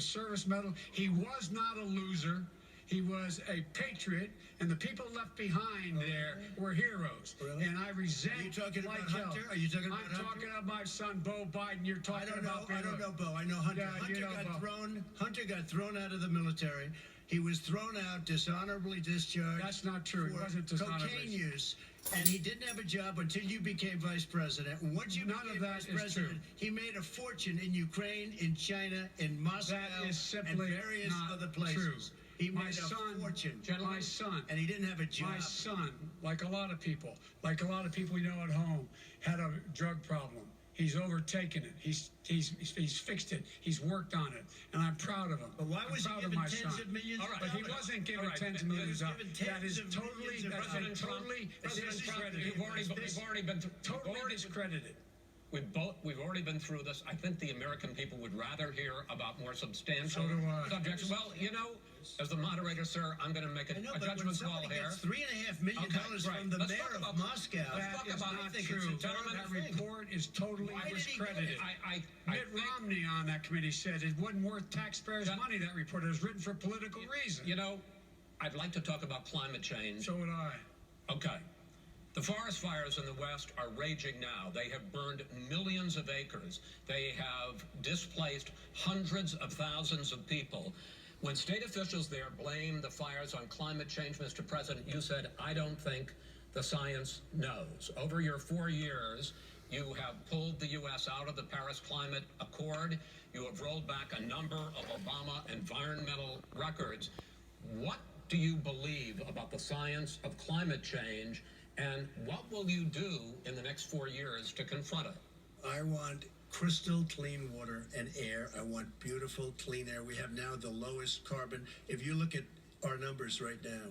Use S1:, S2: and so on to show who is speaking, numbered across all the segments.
S1: Service medal. He was not a loser. He was a patriot, and the people left behind there were heroes.
S2: Really?
S1: And I resent.
S2: Are you talking about
S1: like
S2: Hunter? Are you talking about
S1: I'm
S2: Hunter?
S1: talking about my son, Bo Biden. You're talking about.
S2: I don't know Bo. I know Hunter.
S1: Yeah,
S2: Hunter got thrown out of the military. He was thrown out, dishonorably discharged.
S1: That's not true. It wasn't dishonorably.
S2: Cocaine use, and he didn't have a job until you became vice president. And once you became vice president, he made a fortune in Ukraine, in China, in Moscow,
S1: that is simply
S2: and various
S1: not
S2: other places.
S1: True.
S2: He made a fortune.
S1: My son.
S2: And he didn't have a job.
S1: My son, like a lot of people you know at home, had a drug problem. He's overtaken it. He's fixed it. He's worked on it, and I'm proud of him.
S2: But why was he given tens of millions?
S1: All right, but he wasn't given tens of millions. That is totally discredited.
S3: We've already been
S1: totally discredited.
S3: We've already been through this. I think the American people would rather hear about more substantial subjects. Well, you know, as the moderator, sir, I'm going to make a judgment call here.
S2: $3.5 million from the mayor of Moscow.
S1: That is not true. That report is totally discredited. Mitt Romney on that committee said it wasn't worth taxpayers' money, that report. It was written for political reasons.
S3: You know, I'd like to talk about climate change.
S1: So would I.
S3: Okay. The forest fires in the West are raging now. They have burned millions of acres. They have displaced hundreds of thousands of people. When state officials there blame the fires on climate change, Mr. President, you said, I don't think the science knows. Over your 4 years, you have pulled the U.S. out of the Paris Climate Accord. You have rolled back a number of Obama environmental records. What do you believe about the science of climate change, and what will you do in the next 4 years to confront it?
S2: I want crystal clean water and air. I want beautiful clean air. We have now the lowest carbon. If you look at our numbers right now,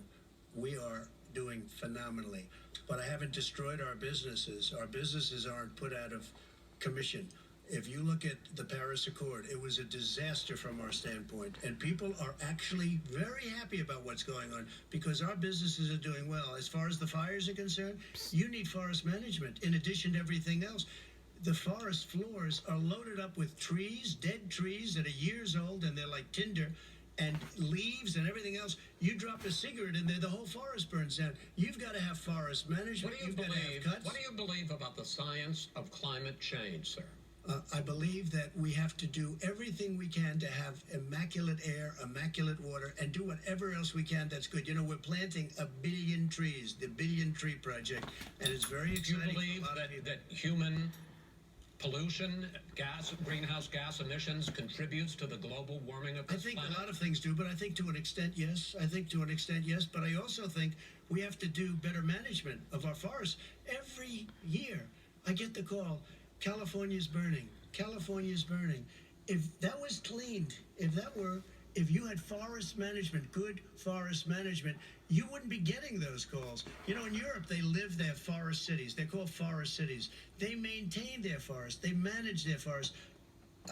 S2: we are doing phenomenally. But I haven't destroyed our businesses. Our businesses aren't put out of commission. If you look at the Paris Accord, it was a disaster from our standpoint. And people are actually very happy about what's going on because our businesses are doing well. As far as the fires are concerned, you need forest management in addition to everything else. The forest floors are loaded up with trees, dead trees that are years old, and they're like tinder, and leaves and everything else. You drop a cigarette in there, the whole forest burns down. You've got to have forest management. You've got to have cuts.
S3: What do you believe about the science of climate change, sir?
S2: I believe that we have to do everything we can to have immaculate air, immaculate water, and do whatever else we can that's good. You know, we're planting 1 billion trees, the Billion Tree Project, and it's very exciting.
S3: Do you believe that human pollution, greenhouse gas emissions contributes to the global warming of this planet?
S2: I think a lot of things do, but I think to an extent, yes. But I also think we have to do better management of our forests. Every year, I get the call, California's burning. California's burning. If that was cleaned, if you had forest management, good forest management, you wouldn't be getting those calls. You know, in Europe, they have forest cities. They're called forest cities. They maintain their forests. They manage their forests.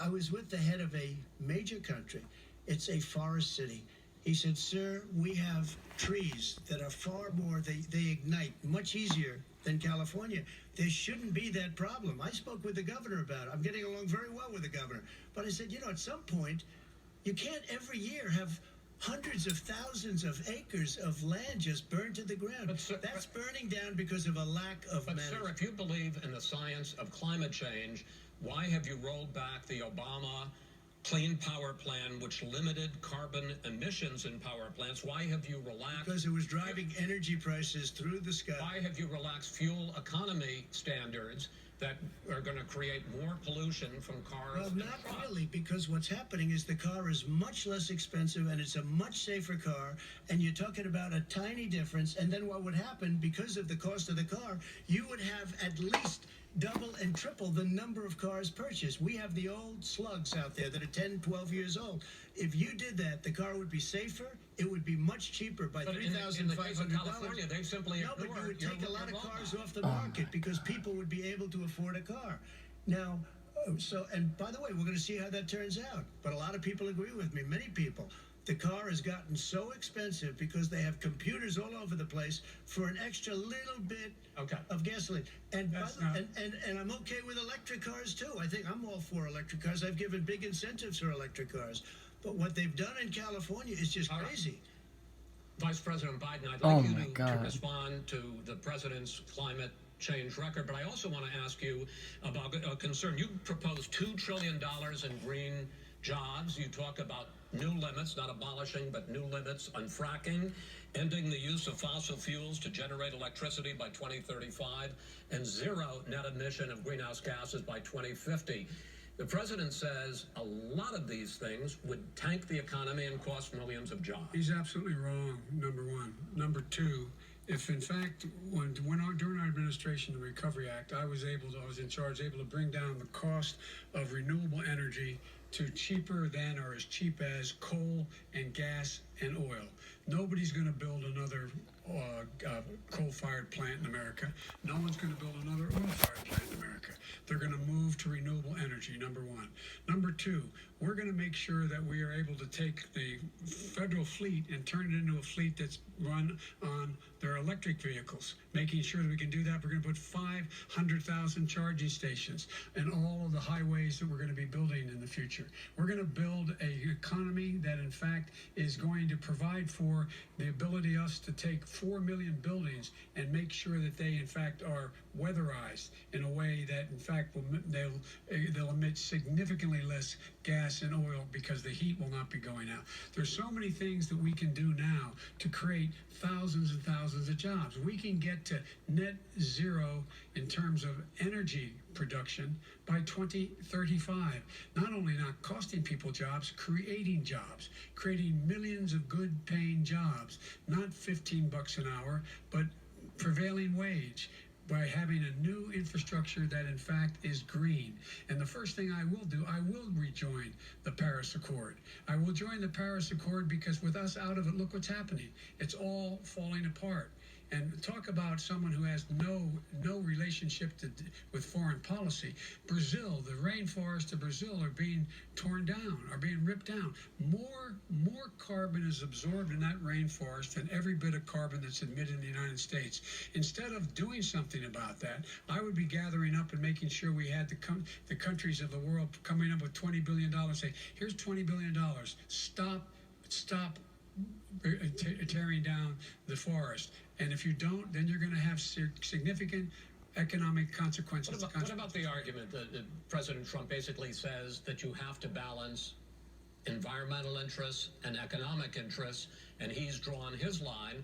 S2: I was with the head of a major country. It's a forest city. He said, sir, we have trees that are far more, they ignite much easier than California. There shouldn't be that problem. I spoke with the governor about it. I'm getting along very well with the governor. But I said, you know, at some point, you can't every year have hundreds of thousands of acres of land just burned to the ground. That's burning down because of a lack of management.
S3: But, sir, if you believe in the science of climate change, why have you rolled back the Obama Clean Power Plan, which limited carbon emissions in power plants? Why have you relaxed?
S2: Because it was driving energy prices through the sky.
S3: Why have you relaxed fuel economy standards that are going to create more pollution from cars?
S2: Well, not really, because what's happening is the car is much less expensive and it's a much safer car, and you're talking about a tiny difference. And then what would happen, because of the cost of the car, you would have at least double and triple the number of cars purchased. We have the old slugs out there that are 10, 12 years old. If you did that, the car would be safer. It would be much cheaper by $3,500.
S3: In the case of California, they simply
S2: No, but you would take a lot of cars off the market because people would be able to afford a car. Now, and by the way, we're going to see how that turns out. But a lot of people agree with me, many people. The car has gotten so expensive because they have computers all over the place for an extra little bit of gasoline. And I'm okay with electric cars, too. I think I'm all for electric cars. I've given big incentives for electric cars. But what they've done in California is just
S3: All right.
S2: crazy.
S3: Vice President Biden, I'd
S4: Oh
S3: like you
S4: my
S3: to
S4: God.
S3: respond to the president's climate change record, but I also want to ask you about a concern. You proposed $2 trillion in green jobs. You talk about new limits, not abolishing, but new limits on fracking, ending the use of fossil fuels to generate electricity by 2035, and zero net emission of greenhouse gases by 2050. The president says a lot of these things would tank the economy and cost millions of jobs.
S1: He's absolutely wrong, number one. Number two, if in fact, during our administration, the Recovery Act, I was in charge, able to bring down the cost of renewable energy to cheaper than or as cheap as coal and gas and oil. Nobody's going to build another coal-fired plant in America. No one's going to build another oil-fired plant in America. They're going to move to renewable energy, number one. Number two, we're going to make sure that we are able to take the federal fleet and turn it into a fleet that's run on their electric vehicles. Making sure that we can do that, we're going to put 500,000 charging stations in all of the highways that we're going to be building in the future. We're going to build an economy that, in fact, is going to provide for the ability us to take 4 million buildings and make sure that they, in fact, are weatherized in a way that, in fact, they'll emit significantly less gas and oil because the heat will not be going out. There's so many things that we can do now to create thousands and thousands of jobs. We can get to net zero in terms of energy production by 2035. Not only not costing people jobs, creating millions of good paying jobs, not $15 an hour, but prevailing wage, by having a new infrastructure that in fact is green. And the first thing I will do, I will rejoin the Paris Accord. I will join the Paris Accord because with us out of it, look what's happening. It's all falling apart. And talk about someone who has no relationship with foreign policy. Brazil, the rainforests of Brazil are being torn down, are being ripped down. More carbon is absorbed in that rainforest than every bit of carbon that's emitted in the United States. Instead of doing something about that, I would be gathering up and making sure we had the countries of the world coming up with $20 billion. Say, here's $20 billion. Stop tearing down the forest. And if you don't, then you're going to have significant economic consequences.
S3: What about the argument that President Trump basically says that you have to balance environmental interests and economic interests, and he's drawn his line?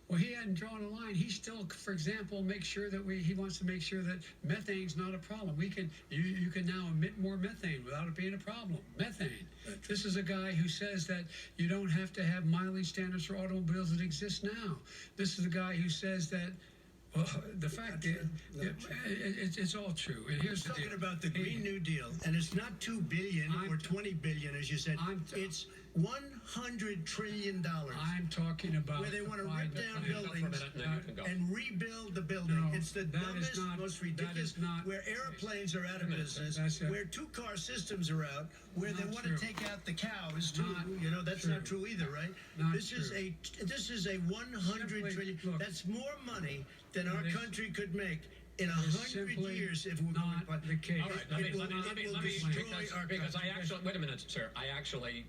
S1: Well, he hadn't drawn a line. He still, for example, he wants to make sure that methane's not a problem. You can now emit more methane without it being a problem. Methane. This is a guy who says that you don't have to have mileage standards for automobiles that exist now. This is a guy who says that the fact is, it's all true. And here's the deal.
S2: Talking about the Green New Deal, and it's not $2 billion or $20 billion, as you said. It's $100 trillion.
S1: I'm talking about
S2: where they want to rip down buildings and rebuild the building.
S1: No,
S2: it's the dumbest, most ridiculous. Where airplanes are out of business, where two-car systems are out, where they want to take out the cows too. That's not true either, right? This is a $100 trillion. That's more money than our country could make in 100 years if we're
S1: not
S2: going to
S1: the case.
S3: All right, let me because I actually, wait a minute, sir. I actually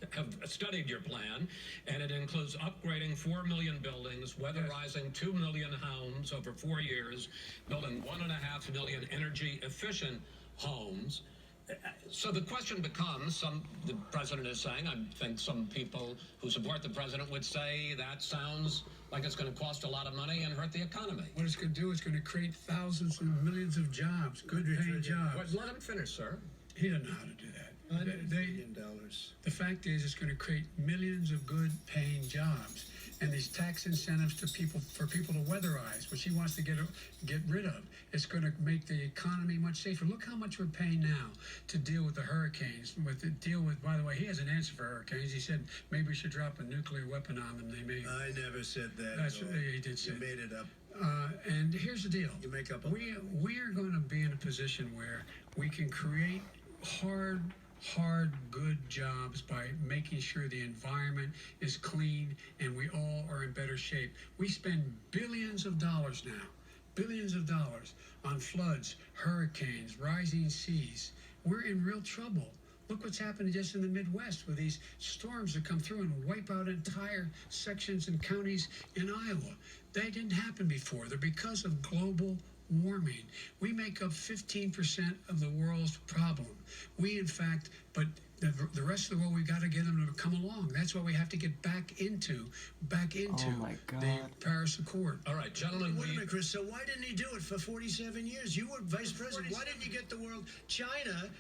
S3: have studied your plan, and it includes upgrading 4 million buildings, weatherizing 2 million homes over 4 years, building 1.5 million energy-efficient homes. So the question becomes, the president is saying, I think some people who support the president would say that sounds like it's going to cost a lot of money and hurt the economy.
S1: What it's going to do is going to create thousands and millions of jobs, good paying jobs.
S3: Let him finish, sir.
S1: He doesn't know how to do that.
S2: $100 billion.
S1: The fact is, it's going to create millions of good paying jobs. And these tax incentives for people to weatherize, which he wants to get rid of. It's going to make the economy much safer. Look how much we're paying now to deal with the hurricanes. By the way, he has an answer for hurricanes. He said maybe we should drop a nuclear weapon on them.
S2: I never said that.
S1: That's what he did say.
S2: You made it up.
S1: And here's the deal.
S2: You make up.
S1: We are going to be in a position where we can create hard, good jobs by making sure the environment is clean and we all are in better shape. We spend billions of dollars on floods, hurricanes, rising seas. We're in real trouble. Look what's happening just in the Midwest with these storms that come through and wipe out entire sections and counties in Iowa. They didn't happen before. They're because of global warming. We make up 15% of the world's problem. We, in fact, but the rest of the world, we've got to get them to come along. That's why we have to get back into
S4: Oh my God.
S1: the Paris Accord.
S3: All right, gentlemen,
S2: Wait a minute, Chris. So why didn't he do it for 47 years? You were vice president. Why didn't you get the world? China